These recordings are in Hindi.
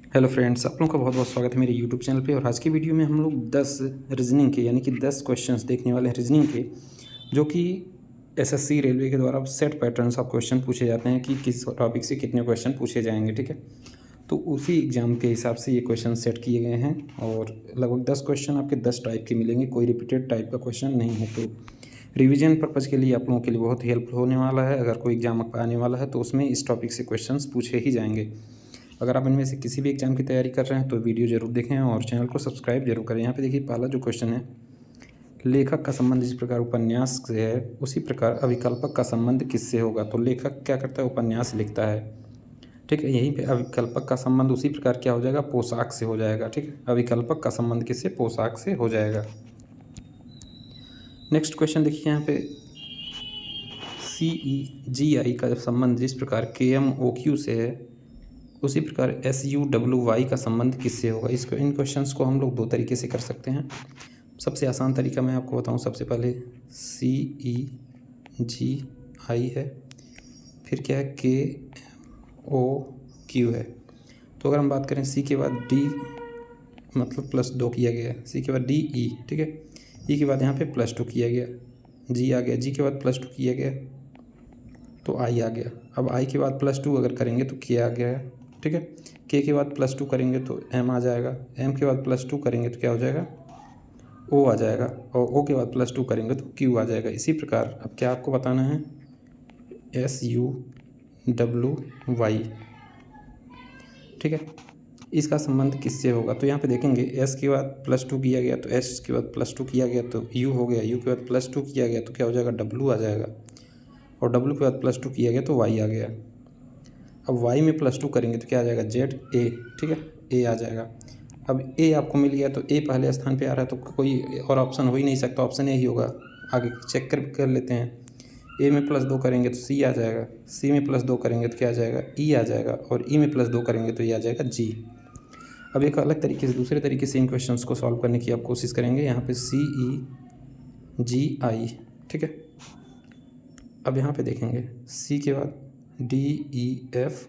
हेलो फ्रेंड्स, आप लोगों का बहुत बहुत स्वागत है मेरे यूट्यूब चैनल पे। और आज की वीडियो में हम लोग 10 रीजनिंग के यानी कि 10 क्वेश्चंस देखने वाले हैं रीजनिंग के, जो कि एसएससी रेलवे के द्वारा सेट पैटर्न्स ऑफ क्वेश्चन पूछे जाते हैं कि किस टॉपिक से कितने क्वेश्चन पूछे जाएंगे। ठीक है, तो उसी एग्ज़ाम के हिसाब से ये क्वेश्चन सेट किए गए हैं और लगभग 10 क्वेश्चन आपके 10 टाइप के मिलेंगे, कोई रिपीटेड टाइप का क्वेश्चन नहीं है। तो रिवीजन पर्पज़ के लिए आप लोगों के लिए बहुत हेल्प होने वाला है। अगर कोई एग्ज़ाम आपका आने वाला है तो उसमें इस टॉपिक से क्वेश्चंस पूछे ही जाएंगे। अगर आप इनमें से किसी भी एग्ज़ाम की तैयारी कर रहे हैं तो वीडियो ज़रूर देखें और चैनल को सब्सक्राइब जरूर करें। यहाँ पे देखिए, पहला जो क्वेश्चन है, लेखक का संबंध जिस प्रकार उपन्यास से है उसी प्रकार अविकल्पक का संबंध किससे होगा। तो लेखक क्या करता है, उपन्यास लिखता है। ठीक है, यहीं पे अविकल्पक का संबंध उसी प्रकार क्या हो जाएगा, पोशाक से हो जाएगा। ठीक है, अविकल्पक का संबंध किससे, पोशाक से हो जाएगा। नेक्स्ट क्वेश्चन देखिए, यहाँ पे CEGI का संबंध जिस प्रकार KMOQ से है उसी प्रकार SUWY का संबंध किससे होगा। इन क्वेश्चंस को हम लोग दो तरीके से कर सकते हैं। सबसे आसान तरीका मैं आपको बताऊं, सबसे पहले CEGI है, फिर क्या है KOQ है। तो अगर हम बात करें, C के बाद D मतलब +2 किया गया, C के बाद DE, ठीक है, E के बाद यहाँ पे +2 किया गया, G आ गया, G के बाद +2 किया गया तो I आ गया। अब I के बाद +2 अगर करेंगे तो K आ गया। ठीक है, K के बाद +2 करेंगे तो M आ जाएगा, M के बाद +2 करेंगे तो क्या हो जाएगा, O आ जाएगा, और O के बाद +2 करेंगे तो Q आ जाएगा। इसी प्रकार अब क्या आपको बताना है, SUWY। ठीक है, इसका संबंध किससे होगा। तो यहाँ पे देखेंगे, S के बाद +2 किया गया तो S के बाद +2 किया गया तो U हो गया, U के बाद +2 किया गया तो क्या हो जाएगा, W आ जाएगा, और W के बाद +2 किया गया तो Y आ गया। अब Y में +2 करेंगे तो क्या आ जाएगा, ZA। ठीक है, A आ जाएगा। अब A आपको मिल गया तो A पहले स्थान पे आ रहा है तो कोई और ऑप्शन हो ही नहीं सकता, ऑप्शन A ही होगा। आगे चेक कर लेते हैं, A में +2 करेंगे तो C आ जाएगा, C में +2 करेंगे तो क्या आ जाएगा, E आ जाएगा, और E में +2 करेंगे तो ये आ जाएगा G। अब एक अलग तरीके से, दूसरे तरीके से इन क्वेश्चंस को सॉल्व करने की आप कोशिश करेंगे। यहाँ पे CEGI, ठीक है। अब यहाँ पे देखेंगे, C के बाद DEFGHIJK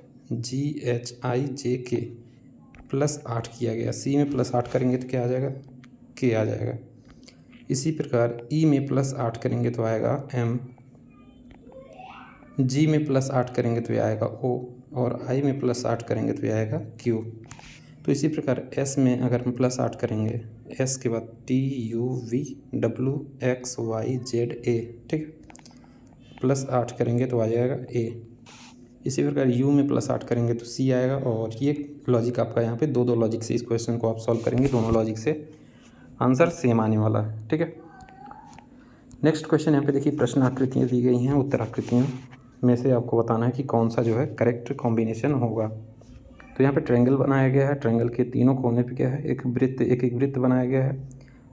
+8 किया गया, C में +8 करेंगे तो क्या आ जाएगा, K आ जाएगा। इसी प्रकार E में +8 करेंगे तो आएगा M, G में +8 करेंगे तो ये आएगा O, और I में +8 करेंगे तो ये आएगा Q। तो इसी प्रकार S में अगर हम +8 करेंगे, S के बाद TUVWXYZA, ठीक है, +8 करेंगे तो आ जाएगा A। इसी प्रकार U में +8 करेंगे तो C आएगा। और ये लॉजिक आपका यहाँ पे दो लॉजिक से इस क्वेश्चन को आप सॉल्व करेंगे, दोनों लॉजिक से आंसर सेम आने वाला है। ठीक है, नेक्स्ट क्वेश्चन यहाँ पे देखिए, प्रश्न आकृतियाँ दी गई हैं, उत्तर आकृतियों में से आपको बताना है कि कौन सा जो है करेक्ट कॉम्बिनेशन होगा। तो यहाँ पे ट्रायंगल बनाया गया है, ट्रायंगल के तीनों कोने पे क्या है, एक वृत्त बनाया गया है।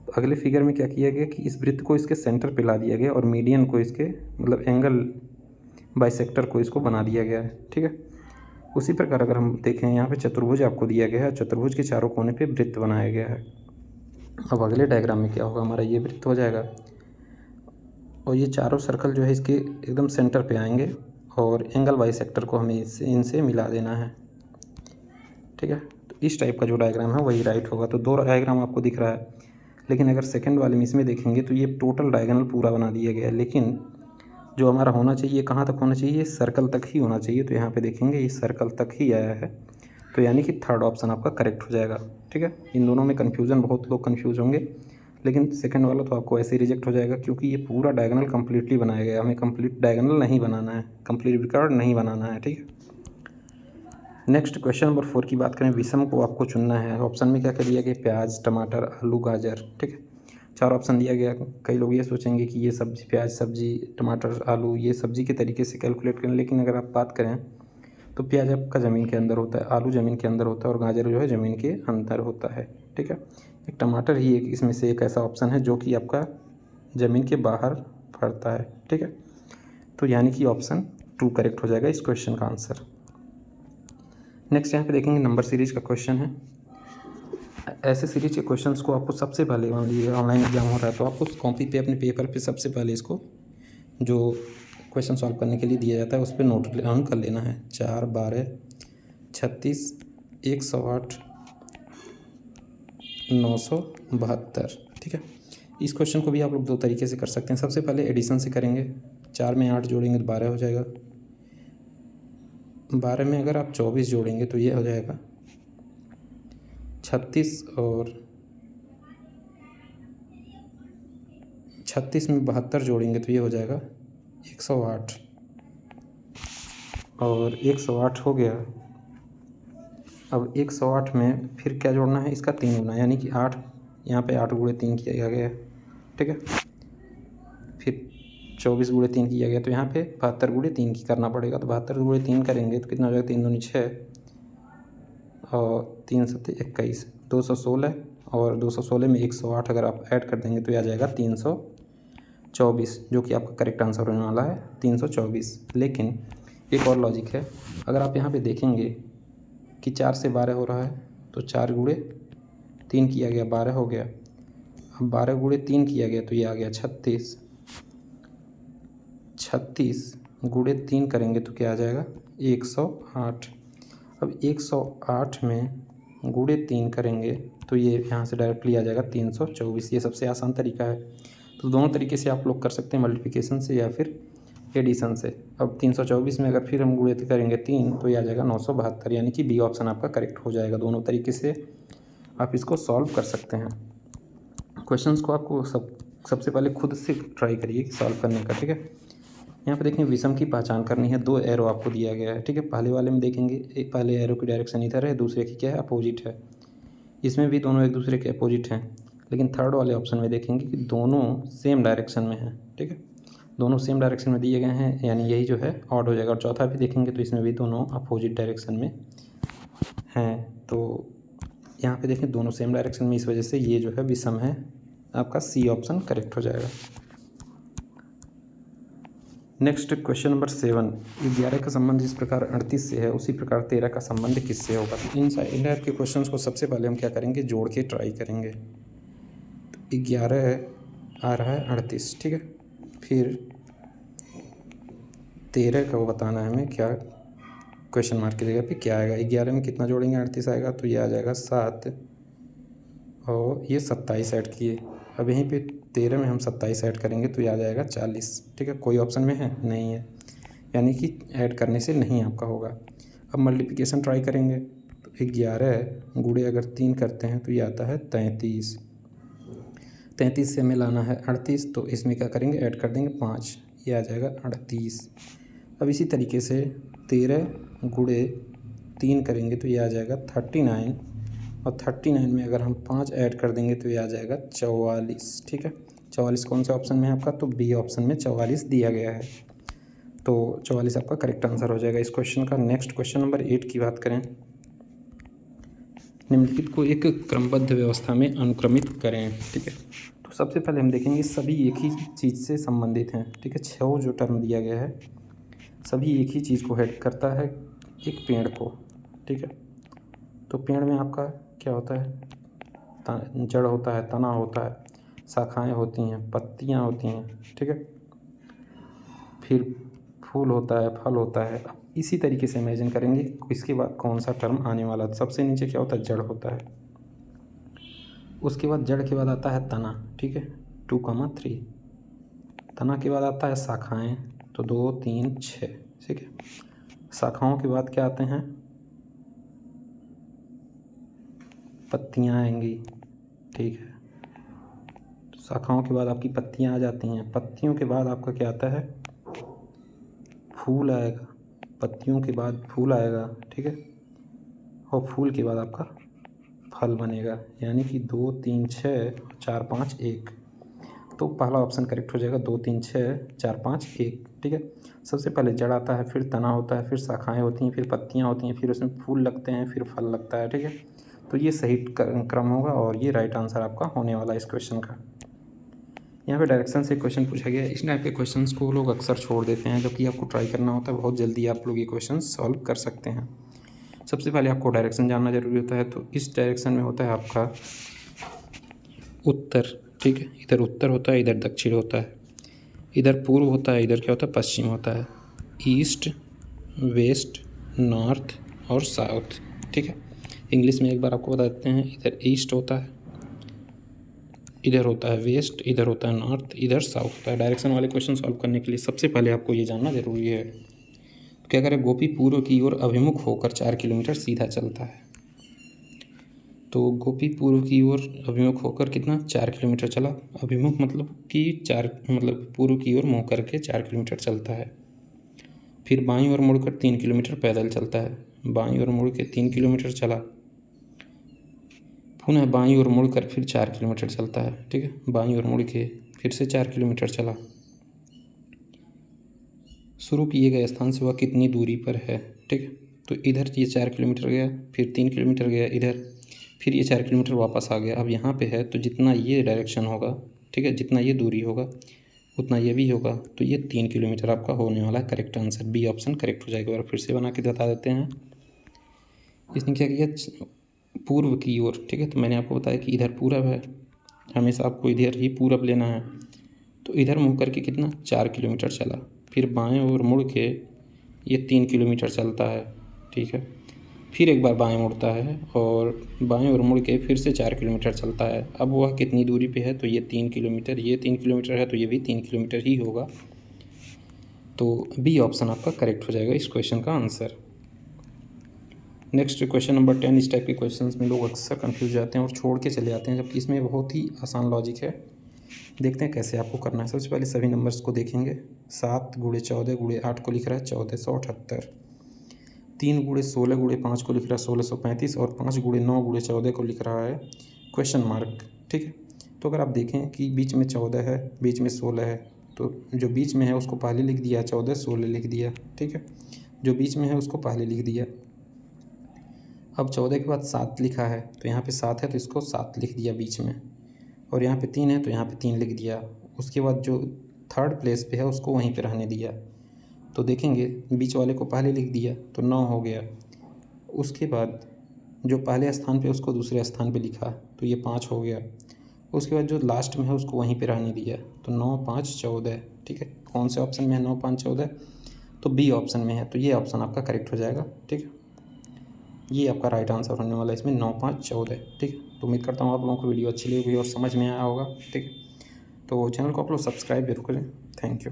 तो अगले फिगर में क्या किया गया कि इस वृत्त को इसके सेंटर पे ला दिया गया और मीडियन को इसके मतलब एंगल बाइसेक्टर को इसको बना दिया गया है। ठीक है, उसी प्रकार अगर हम देखें, यहाँ पे चतुर्भुज आपको दिया गया है, चतुर्भुज के चारों कोने पे वृत्त बनाया गया है। अब अगले डायग्राम में क्या होगा, हमारा ये वृत्त हो जाएगा और ये चारों सर्कल जो है इसके एकदम सेंटर पे आएंगे और एंगल बाइसेक्टर को हमें इनसे मिला देना है। ठीक है, तो इस टाइप का जो डायग्राम है वही राइट होगा। तो दो डायग्राम आपको दिख रहा है, लेकिन अगर सेकंड वाले में इसमें देखेंगे तो ये टोटल डायगोनल पूरा बना दिया गया है, लेकिन जो हमारा होना चाहिए कहाँ तक होना चाहिए, सर्कल तक ही होना चाहिए। तो यहाँ पे देखेंगे ये सर्कल तक ही आया है, तो यानी कि थर्ड ऑप्शन आपका करेक्ट हो जाएगा। ठीक है, इन दोनों में कन्फ्यूज़न, बहुत लोग कन्फ्यूज होंगे, लेकिन सेकंड वाला तो आपको ऐसे ही रिजेक्ट हो जाएगा क्योंकि ये पूरा डायगोनल कंप्लीटली बनाया गया है। हमें कंप्लीट डायगोनल नहीं बनाना है, कंप्लीट रिकॉर्ड नहीं बनाना है। ठीक है, नेक्स्ट क्वेश्चन नंबर 4 की बात करें, विषम को आपको चुनना है। ऑप्शन में क्या क्या दिया गया, प्याज, टमाटर, आलू, गाजर। ठीक है, 4 ऑप्शन दिया गया। कई लोग ये सोचेंगे कि ये सब्जी, प्याज सब्जी, टमाटर आलू ये सब्जी के तरीके से कैलकुलेट करें, लेकिन अगर आप बात करें तो प्याज आपका ज़मीन के अंदर होता है, आलू ज़मीन के अंदर होता है, और गाजर जो है ज़मीन के अंदर होता है। ठीक है, एक टमाटर ही एक इसमें से एक ऐसा ऑप्शन है जो कि आपका ज़मीन के बाहर फरता है। ठीक है, तो यानी कि ऑप्शन 2 करेक्ट हो जाएगा इस क्वेश्चन का आंसर। नेक्स्ट यहाँ पे देखेंगे, नंबर सीरीज का क्वेश्चन है। ऐसे सीरीज के क्वेश्चंस को आपको सबसे पहले, मान लीजिए ऑनलाइन एग्जाम हो रहा है तो आपको कॉपी पे अपने पेपर पे सबसे पहले इसको जो क्वेश्चन सॉल्व करने के लिए दिया जाता है उस पर नोट डाउन कर लेना है। 4, 12, 36, 108 972, ठीक है। इस क्वेश्चन को भी आप लोग दो तरीके से कर सकते हैं। सबसे पहले एडिशन से करेंगे, 4 में 8 जोड़ेंगे तो 12 हो जाएगा। 12 में अगर आप 24 जोड़ेंगे तो ये हो जाएगा 36, और 36 में 72 जोड़ेंगे तो ये हो जाएगा 108, और 108 हो गया। अब 108 में फिर क्या जोड़ना है, इसका 3 गुना, यानी कि 8, यहाँ पे 8 गुणे 3 किया गया है, ठीक है। फिर 24 गुणे 3 किया गया, तो यहाँ पे 72 गुणे 3 की करना पड़ेगा। तो 72 गुणे 3 करेंगे तो कितना हो जाएगा, 3 दूनी 6 और 3 सत्ते 21, 216, और 216 में 108 अगर आप ऐड कर देंगे तो ये आ जाएगा 324, जो कि आपका करेक्ट आंसर होने वाला है 324। लेकिन एक और लॉजिक है, अगर आप यहाँ पे देखेंगे कि 4 से 12 हो रहा है, तो 4 गुणे 3 किया गया 12 हो गया। अब 12 गुणे 3 किया गया तो ये आ गया 36, 36 गुणे 3 करेंगे तो क्या आ जाएगा 108। अब 108 में गुणे 3 करेंगे तो ये यहाँ से डायरेक्टली आ जाएगा 324। ये सबसे आसान तरीका है। तो दोनों तरीके से आप लोग कर सकते हैं, मल्टीप्लिकेशन से या फिर एडिशन से। अब 324 में अगर फिर हम गुणे करेंगे 3 तो ये आ जाएगा 972, यानी कि बी ऑप्शन आपका करेक्ट हो जाएगा। दोनों तरीके से आप इसको सॉल्व कर सकते हैं। क्वेश्चंस को आपको सबसे पहले खुद से ट्राई करिए सॉल्व करने का, ठीक है। यहाँ पे देखें विषम की पहचान करनी है, 2 एरो आपको दिया गया है, ठीक है। पहले वाले में देखेंगे एक पहले एरो की डायरेक्शन इधर है, दूसरे की क्या है, अपोजिट है। इसमें भी दोनों एक दूसरे के अपोजिट हैं। लेकिन थर्ड वाले ऑप्शन में देखेंगे कि दोनों सेम डायरेक्शन में हैं, ठीक है। दोनों सेम डायरेक्शन में दिए गए हैं, यानी यही जो है ऑड हो जाएगा। और चौथा भी देखेंगे तो इसमें भी दोनों अपोजिट डायरेक्शन में हैं। तो यहाँ पे देखें दोनों सेम डायरेक्शन में, इस वजह से ये जो है विषम है। आपका सी ऑप्शन करेक्ट हो जाएगा। नेक्स्ट क्वेश्चन नंबर 7, 11 का संबंध जिस प्रकार 38 से है उसी प्रकार 13 का संबंध किससे होगा। तो इन टाइप के क्वेश्चंस को सबसे पहले हम क्या करेंगे, जोड़ के ट्राई करेंगे। तो 11 आ रहा है 38, ठीक है। फिर 13 का वो बताना है हमें, क्या क्वेश्चन मार्क की जगह पे क्या आएगा। 11 में कितना जोड़ेंगे, 38 आएगा, तो ये आ जाएगा 7, और ये 27 ऐड किए। अब यहीं पे 13 में हम 27 ऐड करेंगे तो ये आ जाएगा 40, ठीक है। कोई ऑप्शन में है नहीं है, यानी कि ऐड करने से नहीं आपका होगा। अब मल्टीप्लिकेशन ट्राई करेंगे तो 11 गुणे अगर 3 करते हैं तो ये आता है 33। 33 से हमें लाना है 38, तो इसमें क्या करेंगे, ऐड कर देंगे 5, ये आ जाएगा 38। अब इसी तरीके से 13 गुणे 3 करेंगे तो ये आ जाएगा 39, और 39 में अगर हम 5 ऐड कर देंगे तो ये आ जाएगा 44, ठीक है। 44 कौन से ऑप्शन में है आपका, तो बी ऑप्शन में 44 दिया गया है। तो 44 आपका करेक्ट आंसर हो जाएगा इस क्वेश्चन का। नेक्स्ट क्वेश्चन नंबर 8 की बात करें, निम्नलिखित को एक क्रमबद्ध व्यवस्था में अनुक्रमित करें, ठीक है। तो सबसे पहले हम देखेंगे सभी एक ही चीज़ से संबंधित हैं, ठीक है। 6 जो टर्म दिया गया है सभी एक ही चीज़ को हेड करता है, एक पेड़ को, ठीक है। तो पेड़ में आपका क्या होता है, जड़ होता है, तना होता है, शाखाएं होती हैं, पत्तियां होती हैं, ठीक है। फिर फूल होता है, फल होता है। अब इसी तरीके से इमेजिन करेंगे इसके बाद कौन सा टर्म आने वाला है। सबसे नीचे क्या होता है, जड़ होता है। उसके बाद जड़ के बाद आता है तना, ठीक है, 2, 3। तना के बाद आता है शाखाएं, तो 2, 3, 6, ठीक है। शाखाओं के बाद क्या आते हैं, पत्तियां आएंगी, ठीक है। शाखाओं के बाद आपकी पत्तियां आ जाती हैं। पत्तियों के बाद आपका क्या आता है, फूल आएगा। पत्तियों के बाद फूल आएगा, ठीक है। और फूल के बाद आपका फल बनेगा, यानी कि 2, 3, 6, 4, 5, 1। तो पहला ऑप्शन करेक्ट हो जाएगा, 2, 3, 6, 4, 5, 1, ठीक है। सबसे पहले जड़ आता है, फिर तना होता है, फिर शाखाएं होती हैं, फिर पत्तियां होती हैं, फिर उसमें फूल लगते हैं, फिर फल लगता है, ठीक है। तो ये सही क्रम होगा और ये राइट आंसर आपका होने वाला है इस क्वेश्चन का। यहाँ पे डायरेक्शन से क्वेश्चन पूछा गया है। इस टाइप के क्वेश्चंस को लोग अक्सर छोड़ देते हैं, जबकि आपको ट्राई करना होता है। बहुत जल्दी आप लोग ये क्वेश्चन सॉल्व कर सकते हैं। सबसे पहले आपको डायरेक्शन जानना जरूरी होता है। तो इस डायरेक्शन में होता है आपका उत्तर, ठीक है। इधर उत्तर होता है, इधर दक्षिण होता है, इधर पूर्व होता है, इधर क्या होता है, पश्चिम होता है। ईस्ट, वेस्ट, नॉर्थ और साउथ, ठीक है। इंग्लिश में एक बार आपको बता देते हैं, इधर ईस्ट होता है, इधर होता है वेस्ट, इधर होता है नॉर्थ, इधर साउथ होता है। डायरेक्शन वाले क्वेश्चन सॉल्व करने के लिए सबसे पहले आपको ये जानना ज़रूरी है। तो क्या करें, गोपी पूर्व की ओर अभिमुख होकर 4 किलोमीटर सीधा चलता है। तो गोपी पूर्व की ओर अभिमुख होकर कितना 4 किलोमीटर चला। अभिमुख मतलब कि 4 मतलब पूर्व की ओर मुँह करके 4 किलोमीटर चलता है। फिर बाईं ओर मुड़कर 3 किलोमीटर पैदल चलता है। बाईं ओर मुड़ के 3 किलोमीटर चला, पुनः बाईं ओर मुड़कर फिर 4 किलोमीटर चलता है। ठीक है, बाईं ओर मुड़ के फिर से 4 किलोमीटर चला। शुरू किए गए स्थान से वह कितनी दूरी पर है। ठीक है, तो इधर ये 4 किलोमीटर गया, फिर 3 किलोमीटर गया इधर, फिर ये 4 किलोमीटर वापस आ गया। अब यहाँ पे है तो जितना ये डायरेक्शन होगा, ठीक है, जितना ये दूरी होगा उतना ये भी होगा, तो ये 3 किलोमीटर आपका होने वाला है। Correct answer B option correct हो जाएगा। और फिर से बना के बता देते हैं। इसने क्या किया, पूर्व की ओर। ठीक है, तो मैंने आपको बताया कि इधर पूरब है, हमेशा आपको इधर ही पूरब लेना है। तो इधर मुँह करके कितना 4 किलोमीटर चला, फिर बाएं ओर मुड़ के ये 3 किलोमीटर चलता है। ठीक है, फिर एक बार बाएं मुड़ता है और बाएं ओर मुड़ के फिर से 4 किलोमीटर चलता है। अब वह कितनी दूरी पे है, तो ये 3 किलोमीटर, ये 3 किलोमीटर है तो ये भी 3 किलोमीटर ही होगा। तो बी ऑप्शन आपका करेक्ट हो जाएगा इस क्वेश्चन का आंसर। Next question number 10। इस टाइप के क्वेश्चंस में लोग अक्सर कंफ्यूज जाते हैं और छोड़ के चले जाते हैं, जबकि इसमें बहुत ही आसान लॉजिक है। देखते हैं कैसे आपको करना है। सबसे पहले सभी नंबर्स को देखेंगे। 7 × 14 × 8 को लिख रहा है 1478, 3 × 16 × 5 को लिख रहा है 1635 और 5 × 9 × 14 को लिख रहा है क्वेश्चन मार्क। ठीक है, तो अगर आप देखें कि बीच में 14 है, बीच में 16 है, तो जो बीच में है उसको पहले लिख दिया 14, 16 लिख दिया। ठीक है, जो बीच में है उसको पहले लिख दिया। अब 14 के बाद 7 लिखा है, तो यहाँ पे 7 है तो इसको 7 लिख दिया बीच में, और यहाँ पे 3 है तो यहाँ पे 3 लिख दिया। उसके बाद जो थर्ड प्लेस पे है उसको वहीं पे रहने दिया। तो देखेंगे बीच वाले को पहले लिख दिया तो 9 हो गया। उसके बाद जो पहले स्थान पे उसको दूसरे स्थान पे लिखा तो ये 5 हो गया। उसके बाद जो लास्ट में है उसको वहीं पे रहने दिया, तो 9 5 14। ठीक है, कौन से ऑप्शन में है 9 5 14, तो बी ऑप्शन में है। तो ये ऑप्शन आपका करेक्ट हो जाएगा। ठीक है, ये आपका राइट आंसर होने वाला है इसमें 9 5 14। ठीक है, तो उम्मीद करता हूँ आप लोगों को वीडियो अच्छी लगी होगी और समझ में आया होगा। ठीक है, तो चैनल को आप लोग सब्सक्राइब जरूर करें। Thank you.